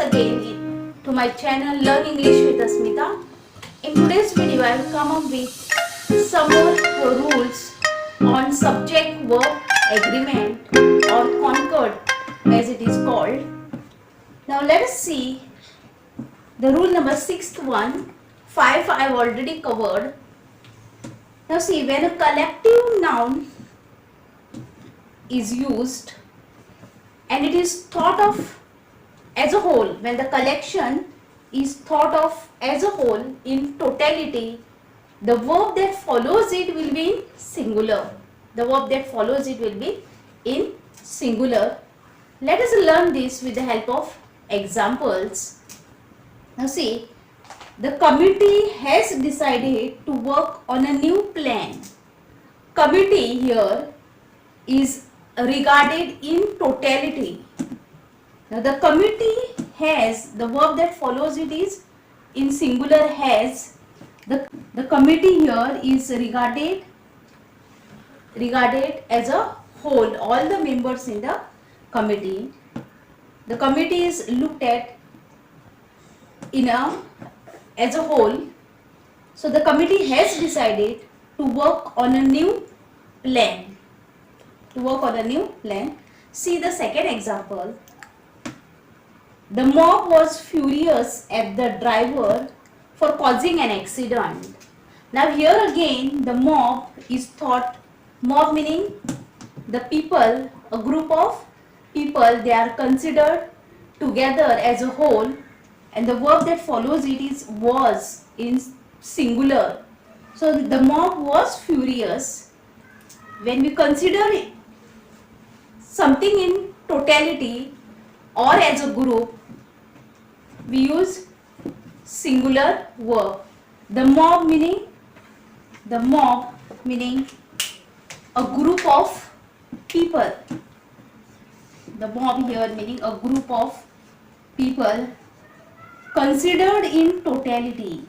again to my channel Learn English with Asmita. In today's video I will come up with some more rules on subject verb agreement or concord as it is called. Now let us see the rule number 6th one. 5 I have already covered. Now see, when a collective noun is used and it is thought of as a whole, when the collection is thought of as a whole in totality, the verb that follows it will be in singular. The verb that follows it will be in singular. Let us learn this with the help of examples. Now see, the committee has decided to work on a new plan. Committee here is regarded in totality. Now the committee has, the verb that follows it is in singular has. The committee here is regarded as a whole, all the members in the committee. The committee is looked at as a whole. So the committee has decided to work on a new plan. See the second example. The mob was furious at the driver for causing an accident. Now here again the mob is thought, mob meaning the people, a group of people, they are considered together as a whole, and the verb that follows it is was in singular. So the mob was furious. When we consider something in totality or as a group, we use singular verb. The mob meaning a group of people. The mob here meaning a group of people considered in totality.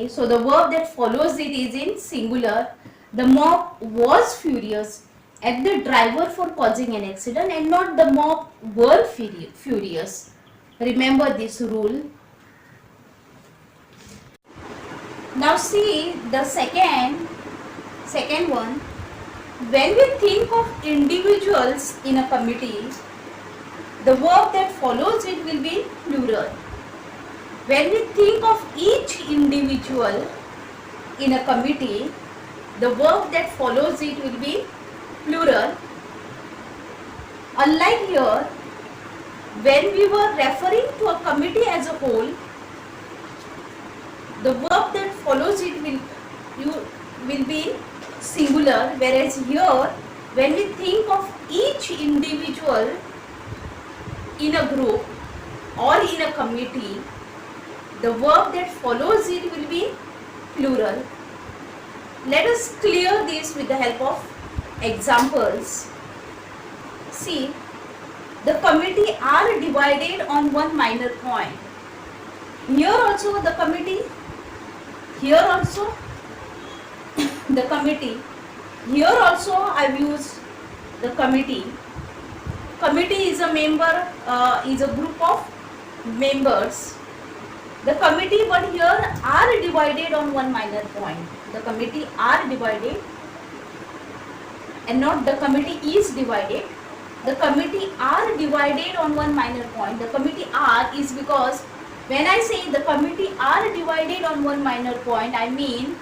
So the verb that follows it is in singular. The mob was furious at the driver for causing an accident, and not the mob were furious. Remember this rule. Now see the second one. When we think of individuals in a committee, the verb that follows it will be plural. When we think of each individual in a committee, the verb that follows it will be plural. Unlike here, when we were referring to a committee as a whole, the verb that follows it will be singular, whereas here when we think of each individual in a group or in a committee, the verb that follows it will be plural. Let us clear this with the help of examples. See, the committee are divided on one minor point. Here also the committee, here also the committee, here also I have used the committee. Committee is a member, is a group of members. The committee, but here are divided on one minor point. The committee are divided and not the committee is divided. The committee are divided on one minor point. The committee are is because when I say the committee are divided on one minor point, I mean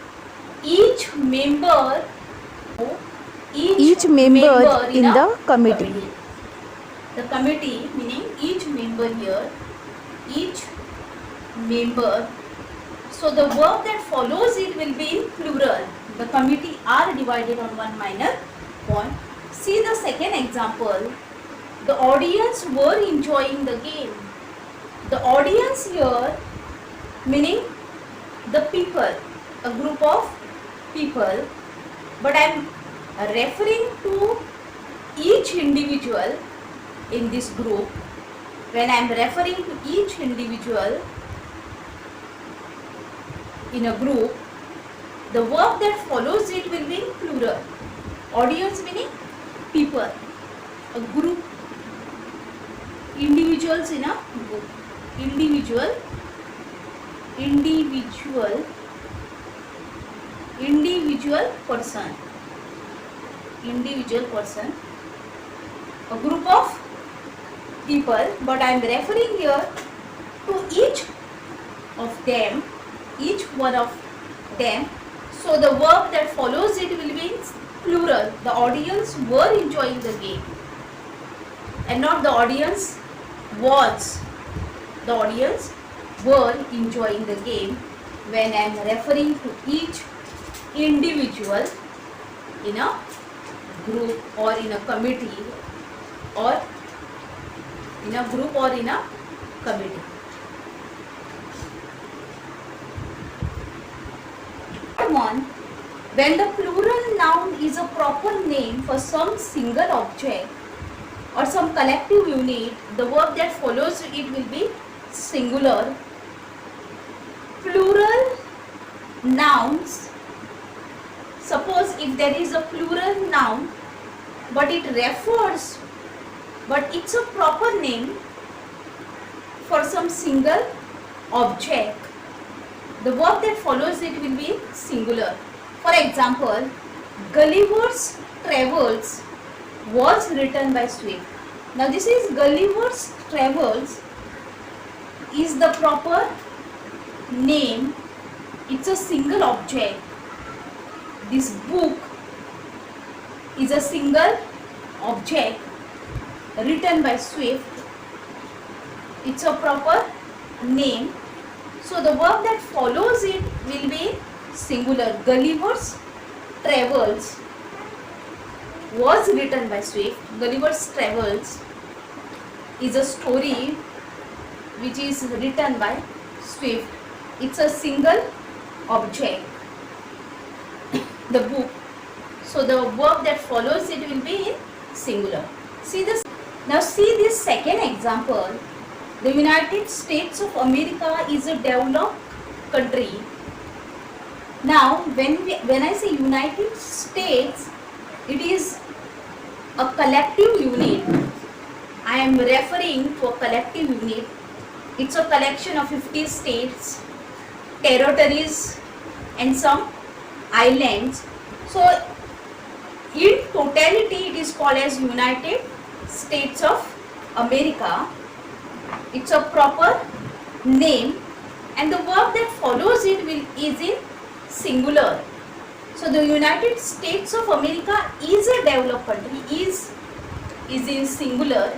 each member in the committee. The committee meaning each member here, each member. So the verb that follows it will be in plural. The committee are divided on one minor point. See the second example. The audience were enjoying the game. The audience here meaning the people, a group of people, but I am referring to each individual in this group. When I am referring to each individual in a group, the verb that follows it will be in plural. Audience meaning people, a group individuals in a group. Individual person. Individual person. A group of people, but I am referring here to each one of them. So the verb that follows it will be in plural. The audience were enjoying the game, and not the audience was. The audience were enjoying the game when I am referring to each individual in a group or in a committee or in a group or in a committee. One, when the plural noun is a proper name for some single object or some collective unit, the verb that follows it will be singular. Plural nouns, suppose if there is a plural noun but it's a proper name for some single object, the verb that follows it will be singular. For example, Gulliver's Travels was written by Swift. Now this is Gulliver's Travels is the proper name. It's a single object. This book is a single object written by Swift. It's a proper name. So the verb that follows it will be singular. Gulliver's Travels was written by Swift. Gulliver's Travels is a story which is written by Swift. It's a single object, the book. So the verb that follows it will be in singular. See this. Now see this second example. The United States of America is a developed country. Now when I say United States, it is a collective unit. I am referring to a collective unit. It's a collection of 50 states, territories and some islands. So in totality it is called as United States of America. It's a proper name and the verb that follows it is in singular. So the United States of America is a developed country. Is in singular.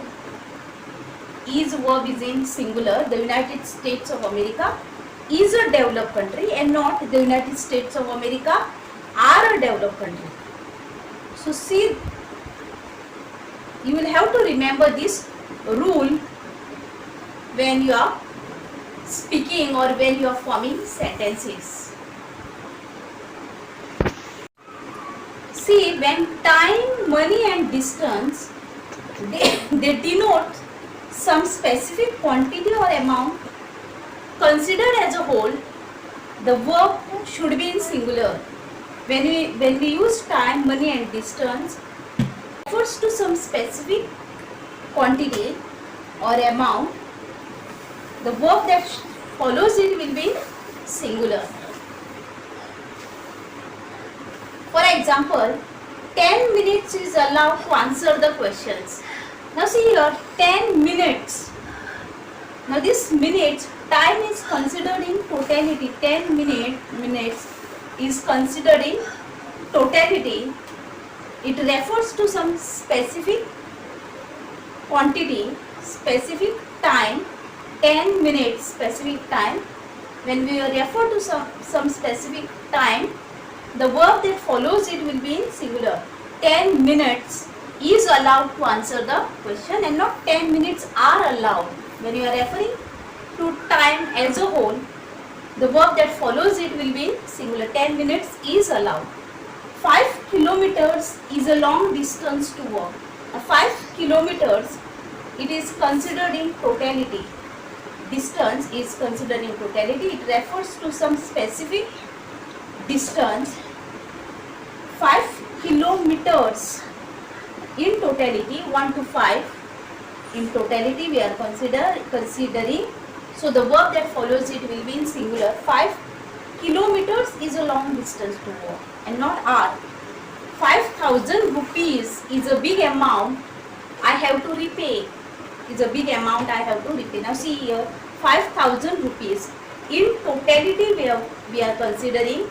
Is verb is in singular. The United States of America is a developed country and not the United States of America are a developed country. So see, you will have to remember this rule when you are speaking or when you are forming sentences. See, when time, money and distance, they denote some specific quantity or amount considered as a whole, the verb should be in singular. When we use time, money and distance, it refers to some specific quantity or amount, the verb that follows it will be singular. For example, 10 minutes is allowed to answer the questions. Now see here, 10 minutes. Now this minutes, time is considered in totality. 10 minutes is considered in totality. It refers to some specific quantity, specific time. 10 minutes, specific time. When we refer to some specific time, the verb that follows it will be in singular. 10 minutes is allowed to answer the question and not 10 minutes are allowed. When you are referring to time as a whole, the verb that follows it will be in singular. 10 minutes is allowed. 5 kilometers is a long distance to walk. 5 kilometers, it is considered in totality. Distance is considered in totality. It refers to some specific distance. 5 kilometers in totality, 1 to 5. In totality we are considering. So the verb that follows it will be in singular. 5 kilometers is a long distance to walk and not hour. 5,000 rupees is a big amount I have to repay. Is a big amount I have to repay. Now see here, 5,000 rupees. In totality we are considering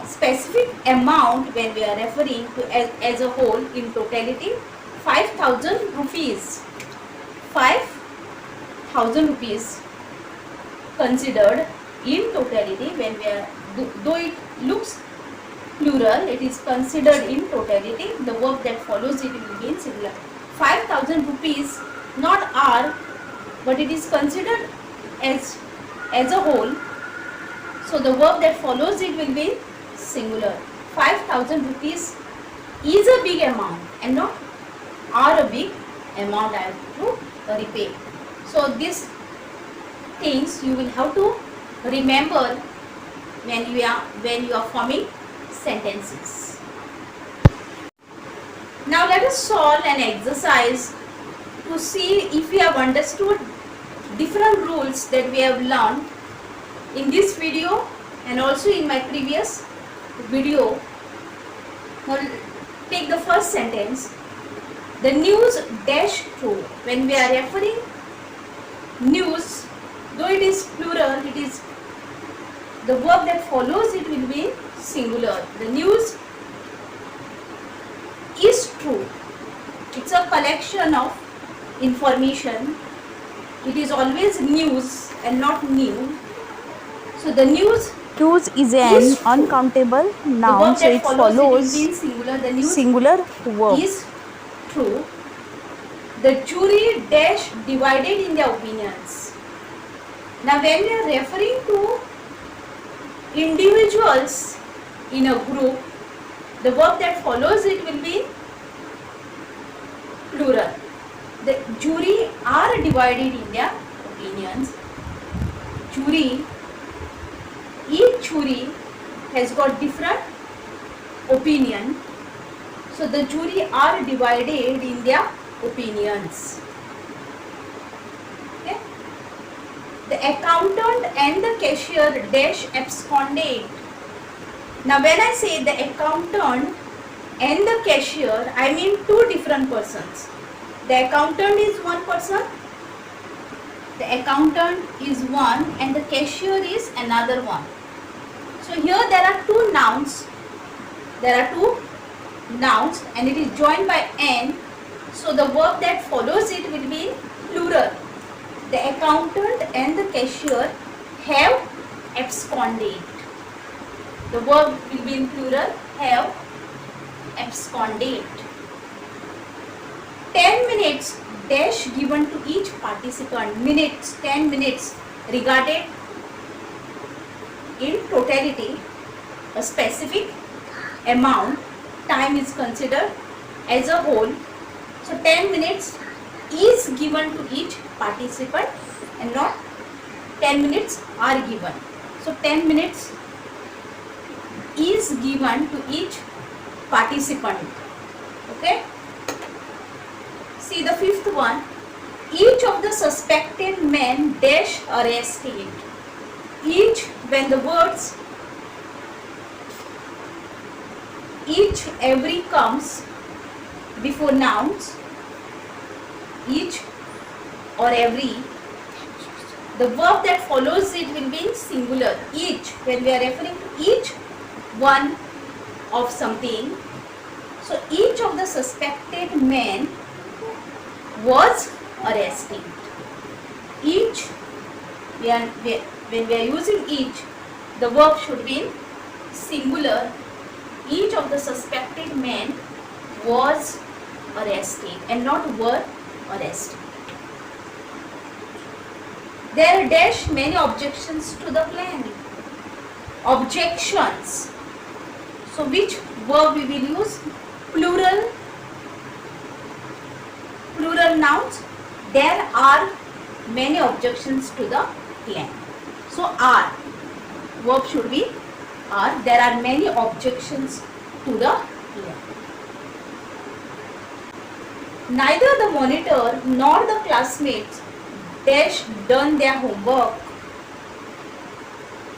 specific amount when we are referring to as a whole. In totality 5,000 rupees. 5,000 rupees considered in totality when we are, though it looks plural, it is considered in totality. The verb that follows it will be in singular. 5,000 rupees, not are, but it is considered as a whole. So the verb that follows it will be singular. 5,000 rupees is a big amount and not are a big amount I have to repay. So these things you will have to remember when you are forming sentences. Now let us solve an exercise to see if we have understood different rules that we have learned in this video and also in my previous video. Now take the first sentence. The news dash true. When we are referring news, though it is plural, it is the verb that follows it will be singular. The news is true. It's a collection of information. It is always news and not new. So the news is an uncountable noun, so it follows singular verb. Is true. The jury dash divided in their opinions. Now when we are referring to individuals in a group, the verb that follows it will be plural. The jury are divided in their opinions. Jury, each jury has got different opinion. So the jury are divided in their opinions. Okay. The accountant and the cashier dash absconded. Now when I say the accountant and the cashier, I mean two different persons. The accountant is one person, the accountant is one and the cashier is another one. So here there are two nouns. There are two nouns and it is joined by N. So the verb that follows it will be plural. The accountant and the cashier have absconded. The verb will be in plural, have absconded. 10 minutes dash given to each participant. Minutes, 10 minutes regarded in totality, a specific amount, time is considered as a whole. So 10 minutes is given to each participant and not 10 minutes are given. So 10 minutes is given to each participant. Okay. See the fifth one. Each of the suspected men dash arrested. Each, when the words each, every comes before nouns, each or every, the verb that follows it will be in singular. Each, when we are referring to each one of something. So each of the suspected men was arrested. Each, when we are using each, the verb should be in singular. Each of the suspected men was arrested and not were arrested. There are dash many objections to the plan. Objections. So which verb we will use? Plural. Plural nouns. There are many objections to the plan. So are. Verb should be are. There are many objections to the plan. Neither the monitor nor the classmates dash done their homework.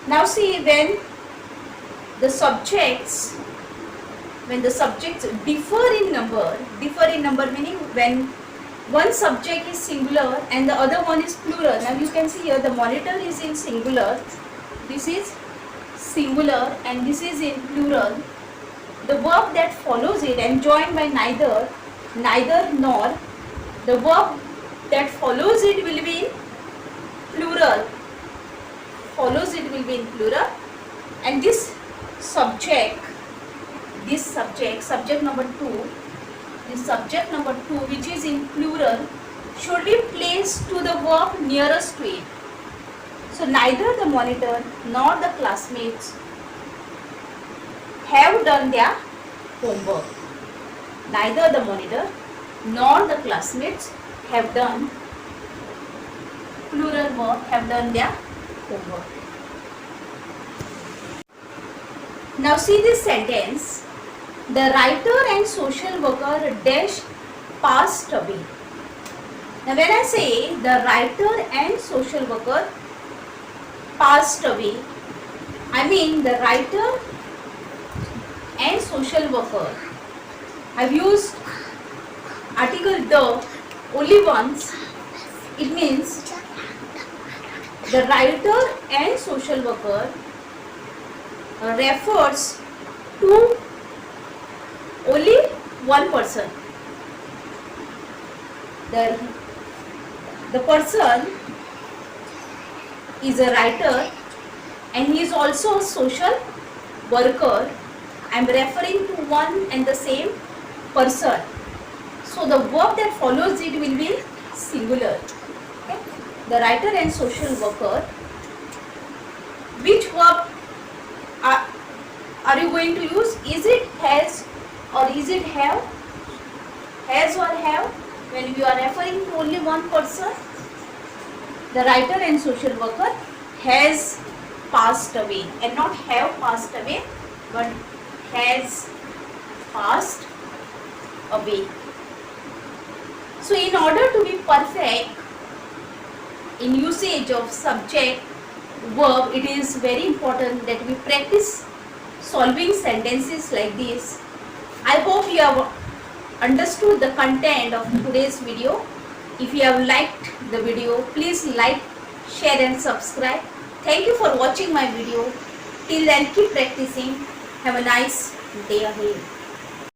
Now see, the subjects differ in number meaning when one subject is singular and the other one is plural. Now you can see here the monitor is in singular, this is singular and this is in plural. The verb that follows it and joined by neither nor, the verb that follows it will be in plural, and this subject number 2, which is in plural, should be placed to the verb nearest to it. So neither the monitor nor the classmates have done their homework. Neither the monitor nor the classmates have done, plural verb, have done their homework. Now see this sentence. The writer and social worker dash passed away. Now when I say the writer and social worker passed away, I mean the writer and social worker. I've used article the only once. It means the writer and social worker refers to only one person. The person is a writer and he is also a social worker. I am referring to one and the same person. So the verb that follows it will be singular. Okay? The writer and social worker. Which verb are you going to use? Is it has or is it have? Has or have? When you are referring to only one person, the writer and social worker has passed away, and not have passed away, but has passed away. So in order to be perfect in usage of subject verb, it is very important that we practice solving sentences like this. I hope you have understood the content of today's video. If you have liked the video, please like, share and subscribe. Thank you for watching my video. Till then, keep practicing. Have a nice day ahead.